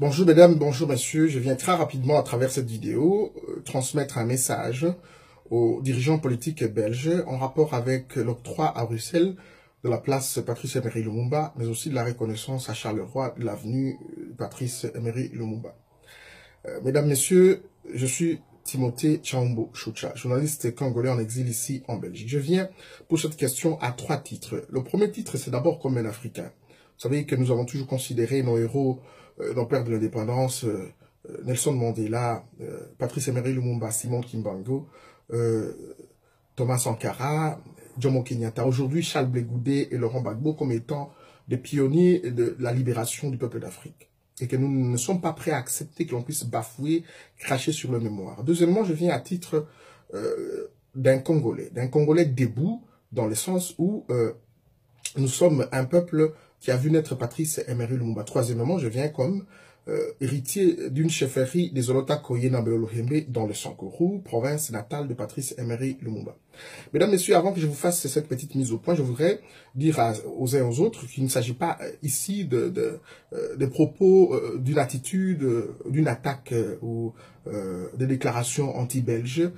Bonjour mesdames, bonjour messieurs, je viens très rapidement à travers cette vidéo transmettre un message aux dirigeants politiques belges en rapport avec l'octroi à Bruxelles de la place Patrice Emery Lumumba, mais aussi de la reconnaissance à Charleroi de l'avenue Patrice Emery Lumumba. Mesdames, messieurs, je suis Timothée Tchaombo Choucha, journaliste congolais en exil ici en Belgique. Je viens pour cette question à 3 titres. Le premier titre, c'est d'abord comme un Africain. Vous savez que nous avons toujours considéré nos héros, nos pères de l'indépendance, Nelson Mandela, Patrice Emery Lumumba, Simon Kimbangu, Thomas Sankara, Jomo Kenyatta, aujourd'hui Charles Blé Goudé et Laurent Gbagbo comme étant des pionniers de la libération du peuple d'Afrique. Et que nous ne sommes pas prêts à accepter que l'on puisse bafouer, cracher sur leur mémoire. Deuxièmement, je viens à titre d'un Congolais debout, dans le sens où nous sommes un peuple qui a vu naître Patrice Emery Lumumba. Troisièmement, je viens comme héritier d'une chefferie des Olota Koye Nambelohembe dans le Sankuru, province natale de Patrice Emery Lumumba. Mesdames, Messieurs, avant que je vous fasse cette petite mise au point, je voudrais dire aux uns et aux autres qu'il ne s'agit pas ici de propos, d'une attitude, d'une attaque ou des déclarations anti-belges,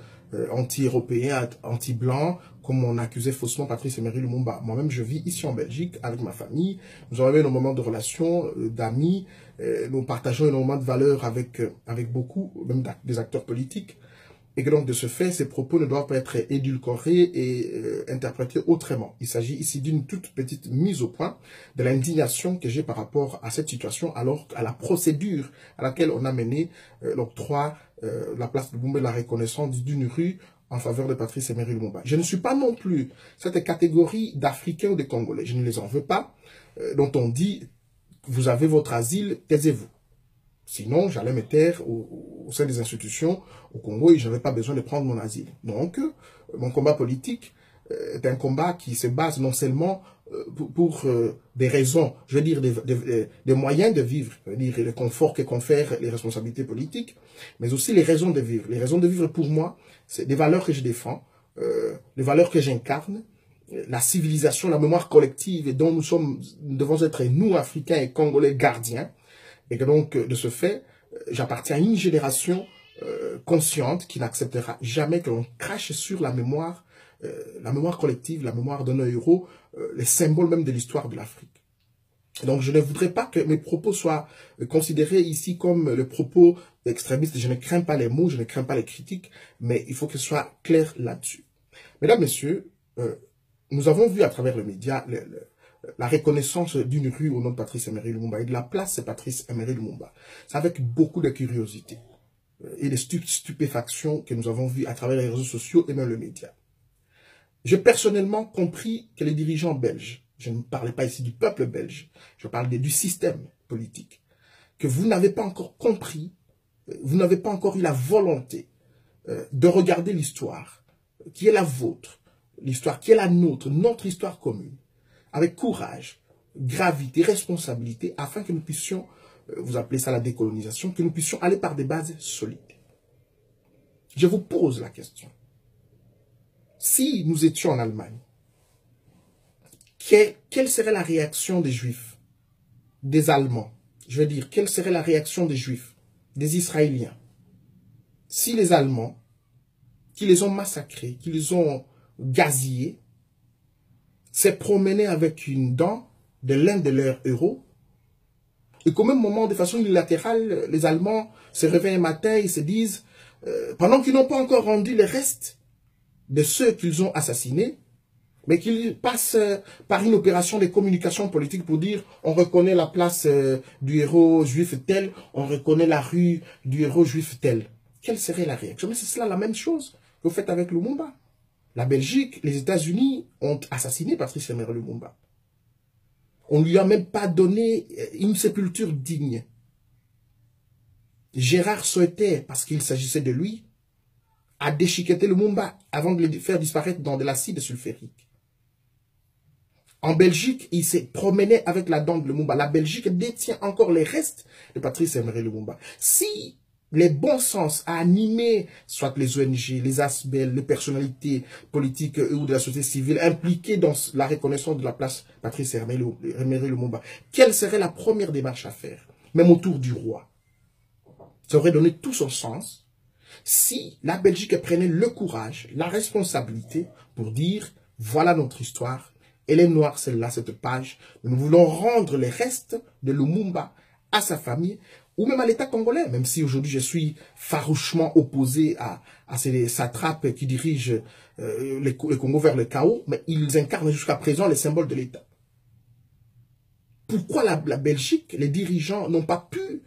anti-européens, anti-blancs, comme on accusait faussement Patrice Emery Lumumba. Moi-même, je vis ici en Belgique avec ma famille. Nous avons eu nos moments de relations, d'amis. Nous partageons énormément de valeurs avec beaucoup, même des acteurs politiques. Et que donc, de ce fait, ces propos ne doivent pas être édulcorés et interprétés autrement. Il s'agit ici d'une toute petite mise au point de l'indignation que j'ai par rapport à cette situation, alors à la procédure à laquelle on a mené l'octroi, la place de Lumumba et la reconnaissance d'une rue en faveur de Patrice Emery Lumumba. Je ne suis pas non plus cette catégorie d'Africains ou de Congolais. Je ne les en veux pas, dont on dit, vous avez votre asile, taisez-vous. Sinon, j'allais me taire au sein des institutions au Congo et je n'avais pas besoin de prendre mon asile. Donc, mon combat politique est un combat qui se base non seulement pour des raisons, je veux dire des moyens de vivre, je veux dire le confort que confèrent les responsabilités politiques, mais aussi les raisons de vivre. Les raisons de vivre pour moi, c'est des valeurs que je défends, les valeurs que j'incarne, la civilisation, la mémoire collective et dont nous devons être, nous, Africains et Congolais, gardiens. Et que donc, de ce fait, j'appartiens à une génération consciente qui n'acceptera jamais que l'on crache sur la mémoire collective, la mémoire de nos héros, les symboles même de l'histoire de l'Afrique. Donc, je ne voudrais pas que mes propos soient considérés ici comme le propos extrémiste. Je ne crains pas les mots, je ne crains pas les critiques, mais il faut que ce soit clair là-dessus. Mesdames, Messieurs, nous avons vu à travers les médias la reconnaissance d'une rue au nom de Patrice Emery Lumumba et de la place Patrice Emery Lumumba. C'est avec beaucoup de curiosité et de stupéfaction que nous avons vu à travers les réseaux sociaux et même les médias. J'ai personnellement compris que les dirigeants belges, je ne parlais pas ici du peuple belge, je parle du système politique, que vous n'avez pas encore compris, vous n'avez pas encore eu la volonté de regarder l'histoire qui est la vôtre, l'histoire qui est la nôtre, notre histoire commune, avec courage, gravité, responsabilité, afin que nous puissions, vous appelez ça la décolonisation, que nous puissions aller par des bases solides. Je vous pose la question. Si nous étions en Allemagne, quelle serait la réaction des Juifs, des Allemands? Je veux dire, quelle serait la réaction des Juifs, des Israéliens, si les Allemands, qui les ont massacrés, qui les ont gazillés, s'est promené avec une dent de l'un de leurs héros, et qu'au même moment, de façon unilatérale, les Allemands se réveillent un matin et se disent, pendant qu'ils n'ont pas encore rendu les restes de ceux qu'ils ont assassinés, mais qu'ils passent par une opération de communication politique pour dire, on reconnaît la place du héros juif tel, on reconnaît la rue du héros juif tel. Quelle serait la réaction? Mais c'est cela la même chose que vous faites avec Lumumba. La Belgique, les États-Unis ont assassiné Patrice Emery Lumumba. On ne lui a même pas donné une sépulture digne. Gérard souhaitait, parce qu'il s'agissait de lui, à déchiqueter Lumumba avant de le faire disparaître dans de l'acide sulfurique. En Belgique, il s'est promené avec la dent de Lumumba. La Belgique détient encore les restes de Patrice Emery Lumumba. Si les bons sens à animer, soit les ONG, les ASBEL, les personnalités politiques ou de la société civile impliquées dans la reconnaissance de la place Patrice Emery Lumumba, quelle serait la première démarche à faire? Même autour du roi. Ça aurait donné tout son sens si la Belgique prenait le courage, la responsabilité pour dire, voilà notre histoire, elle est noire celle-là, cette page, nous voulons rendre les restes de Lumumba à sa famille, ou même à l'État congolais, même si aujourd'hui je suis farouchement opposé à ces satrapes qui dirigent le Congo vers le chaos, mais ils incarnent jusqu'à présent les symboles de l'État. Pourquoi la Belgique, les dirigeants n'ont pas pu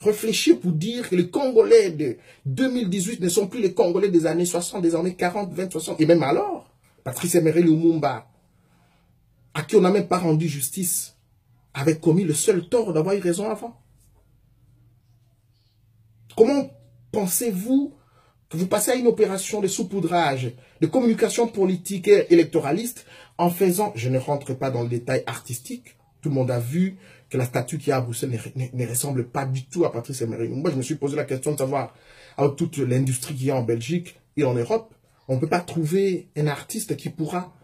réfléchir pour dire que les Congolais de 2018 ne sont plus les Congolais des années 60, des années 40, 20, 60, et même alors, Patrice Emery Lumumba, à qui on n'a même pas rendu justice, avait commis le seul tort d'avoir eu raison avant. Comment pensez-vous que vous passez à une opération de saupoudrage, de communication politique et électoraliste en faisant, je ne rentre pas dans le détail artistique, tout le monde a vu que la statue qui est à Bruxelles ne ressemble pas du tout à Patrice Emery. Moi, je me suis posé la question de savoir, avec toute l'industrie qu'il y a en Belgique et en Europe, on ne peut pas trouver un artiste qui pourra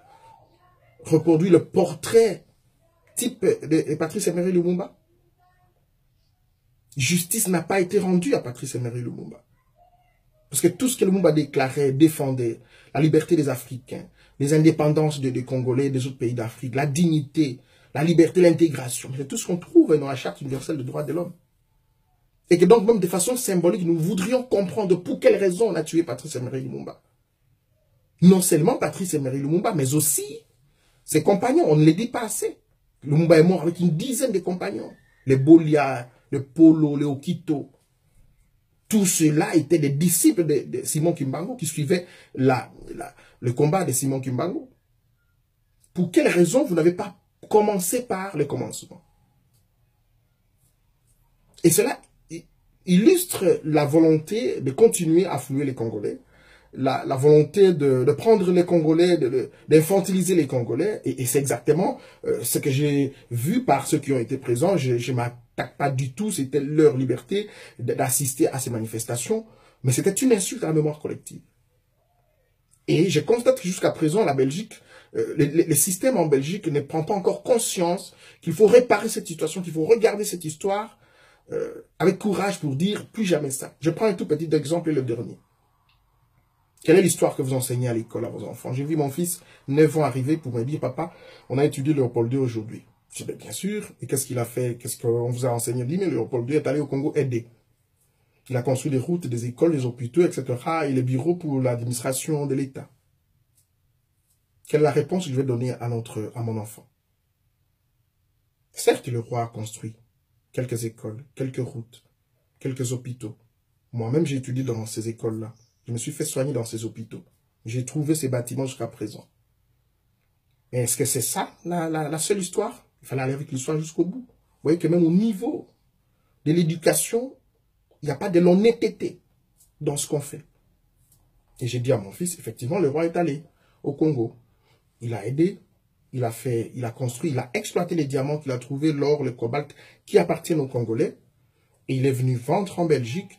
reproduire le portrait type de Patrice Emery Lumumba. Justice n'a pas été rendue à Patrice Emery Lumumba. Parce que tout ce que Lumumba déclarait, défendait, la liberté des Africains, les indépendances des Congolais et des autres pays d'Afrique, la dignité, la liberté, l'intégration, c'est tout ce qu'on trouve dans la Charte universelle des droits de l'homme. Et que donc, même de façon symbolique, nous voudrions comprendre pour quelle raison on a tué Patrice Emery Lumumba. Non seulement Patrice Emery Lumumba, mais aussi ses compagnons. On ne les dit pas assez. Lumumba est mort avec une dizaine de compagnons. Les Bolia, le Polo, les Okito. Tout cela étaient des disciples de Simon Kimbangu qui suivaient le combat de Simon Kimbangu. Pour quelle raison vous n'avez pas commencé par le commencement? Et cela illustre la volonté de continuer à fouiller les Congolais, la volonté de prendre les Congolais, d'infantiliser les Congolais. Et c'est exactement ce que j'ai vu par ceux qui ont été présents. Je ne m'attaque pas du tout, c'était leur liberté d'assister à ces manifestations. Mais c'était une insulte à la mémoire collective. Et je constate que jusqu'à présent, la Belgique, le système en Belgique ne prend pas encore conscience qu'il faut réparer cette situation, qu'il faut regarder cette histoire avec courage pour dire plus jamais ça. Je prends un tout petit exemple, le dernier. Quelle est l'histoire que vous enseignez à l'école à vos enfants? J'ai vu mon fils, 9 ans, arriver pour me dire, papa, on a étudié Léopold II aujourd'hui. Je dis, bien sûr. Et qu'est-ce qu'il a fait? Qu'est-ce qu'on vous a enseigné? Il dit, mais Léopold II est allé au Congo aider. Il a construit des routes, des écoles, des hôpitaux, etc. et les bureaux pour l'administration de l'État. Quelle est la réponse que je vais donner à mon enfant? Certes, le roi a construit quelques écoles, quelques routes, quelques hôpitaux. Moi-même, j'ai étudié dans ces écoles-là. Je me suis fait soigner dans ces hôpitaux. J'ai trouvé ces bâtiments jusqu'à présent. Mais est-ce que c'est ça, la seule histoire? Il fallait aller avec l'histoire jusqu'au bout. Vous voyez que même au niveau de l'éducation, il n'y a pas de l'honnêteté dans ce qu'on fait. Et j'ai dit à mon fils, effectivement, le roi est allé au Congo. Il a aidé, il a construit, il a exploité les diamants qu'il a trouvés, l'or, le cobalt, qui appartiennent aux Congolais. Et il est venu vendre en Belgique.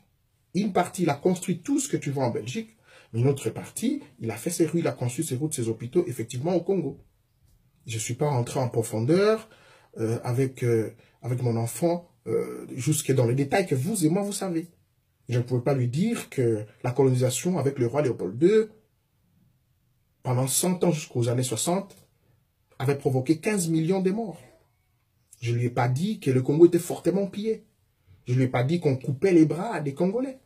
Une partie, il a construit tout ce que tu vois en Belgique. Une autre partie, il a fait ses rues, il a construit ses routes, ses hôpitaux, effectivement, au Congo. Je ne suis pas rentré en profondeur avec mon enfant jusque dans les détails que vous et moi, vous savez. Je ne pouvais pas lui dire que la colonisation avec le roi Léopold II, pendant 100 ans jusqu'aux années 60, avait provoqué 15 millions de morts. Je ne lui ai pas dit que le Congo était fortement pillé. Je ne lui ai pas dit qu'on coupait les bras des Congolais.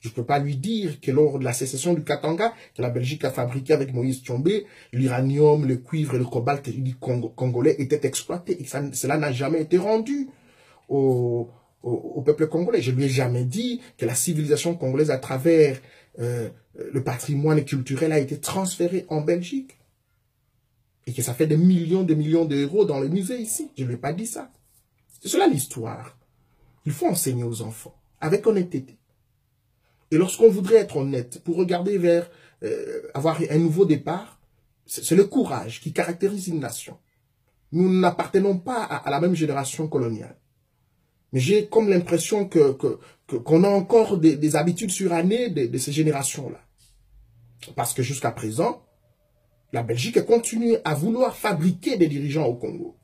Je ne peux pas lui dire que lors de la sécession du Katanga, que la Belgique a fabriqué avec Moïse Tshombe, l'uranium, le cuivre et le cobalt du Congolais étaient exploités. Et cela n'a jamais été rendu au peuple congolais. Je ne lui ai jamais dit que la civilisation congolaise, à travers le patrimoine culturel, a été transférée en Belgique. Et que ça fait des millions d'euros dans les musées ici. Je ne lui ai pas dit ça. C'est cela l'histoire. Il faut enseigner aux enfants, avec honnêteté. Et lorsqu'on voudrait être honnête, pour regarder vers avoir un nouveau départ, c'est le courage qui caractérise une nation. Nous n'appartenons pas à la même génération coloniale. Mais j'ai comme l'impression qu'on a encore des habitudes surannées de ces générations-là. Parce que jusqu'à présent, la Belgique continue à vouloir fabriquer des dirigeants au Congo.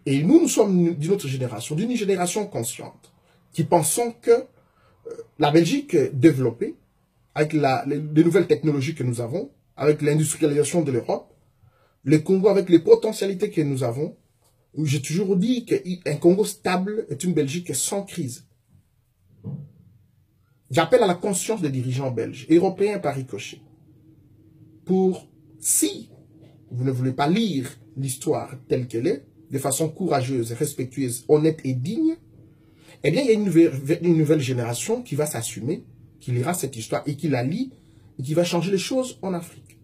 Et nous sommes d'une autre génération, d'une génération consciente, qui pensons que la Belgique développée, avec les nouvelles technologies que nous avons, avec l'industrialisation de l'Europe, le Congo avec les potentialités que nous avons, j'ai toujours dit qu'un Congo stable est une Belgique sans crise. J'appelle à la conscience des dirigeants belges, européens par ricochet, pour, si vous ne voulez pas lire l'histoire telle qu'elle est, de façon courageuse, respectueuse, honnête et digne, eh bien, il y a une nouvelle génération qui va s'assumer, qui lira cette histoire et qui la lit, et qui va changer les choses en Afrique.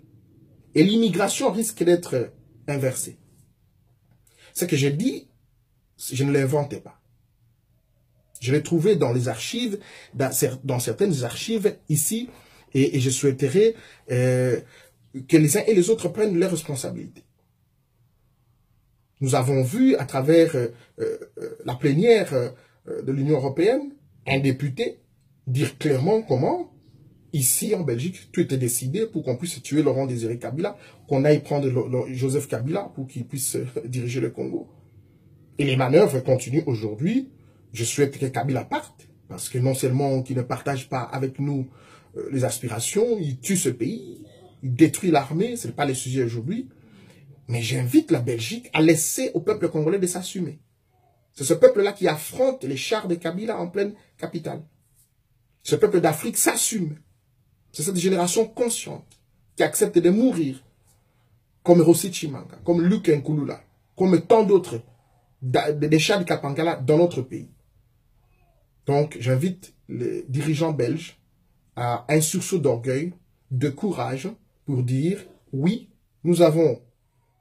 Et l'immigration risque d'être inversée. Ce que j'ai dit, je ne l'inventais pas. Je l'ai trouvé dans les archives, dans certaines archives ici, et je souhaiterais que les uns et les autres prennent leurs responsabilités. Nous avons vu à travers la plénière de l'Union européenne, un député dire clairement comment, ici en Belgique, tout était décidé pour qu'on puisse tuer Laurent Désiré Kabila, qu'on aille prendre Joseph Kabila pour qu'il puisse diriger le Congo. Et les manœuvres continuent aujourd'hui. Je souhaite que Kabila parte, parce que non seulement qu'il ne partage pas avec nous les aspirations, il tue ce pays, il détruit l'armée, ce n'est pas le sujet aujourd'hui, mais j'invite la Belgique à laisser au peuple congolais de s'assumer. C'est ce peuple-là qui affronte les chars de Kabila en pleine capitale. Ce peuple d'Afrique s'assume. C'est cette génération consciente qui accepte de mourir comme Rossi Chimanga, comme Luc Nkulula, comme tant d'autres des chars de Kapangala dans notre pays. Donc, j'invite les dirigeants belges à un sursaut d'orgueil, de courage, pour dire, oui, nous avons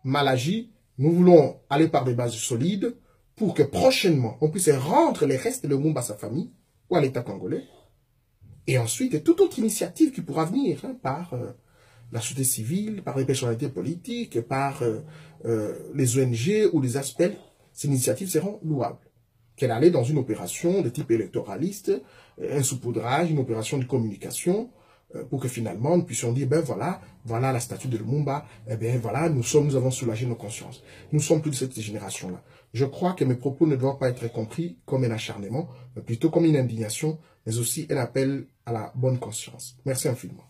mal agi, nous voulons aller par des bases solides, pour que prochainement, on puisse rendre les restes de Lumumba à sa famille, ou à l'État congolais, et ensuite, toute autre initiative qui pourra venir, par la société civile, par les personnalités politiques, par les ONG ou les aspects, ces initiatives seront louables. Qu'elle allait dans une opération de type électoraliste, un saupoudrage, une opération de communication, pour que finalement nous puissions dire, ben voilà, voilà la statue de Lumumba, eh bien voilà, nous avons soulagé nos consciences. Nous sommes plus de cette génération-là. Je crois que mes propos ne doivent pas être compris comme un acharnement, mais plutôt comme une indignation, mais aussi un appel à la bonne conscience. Merci infiniment.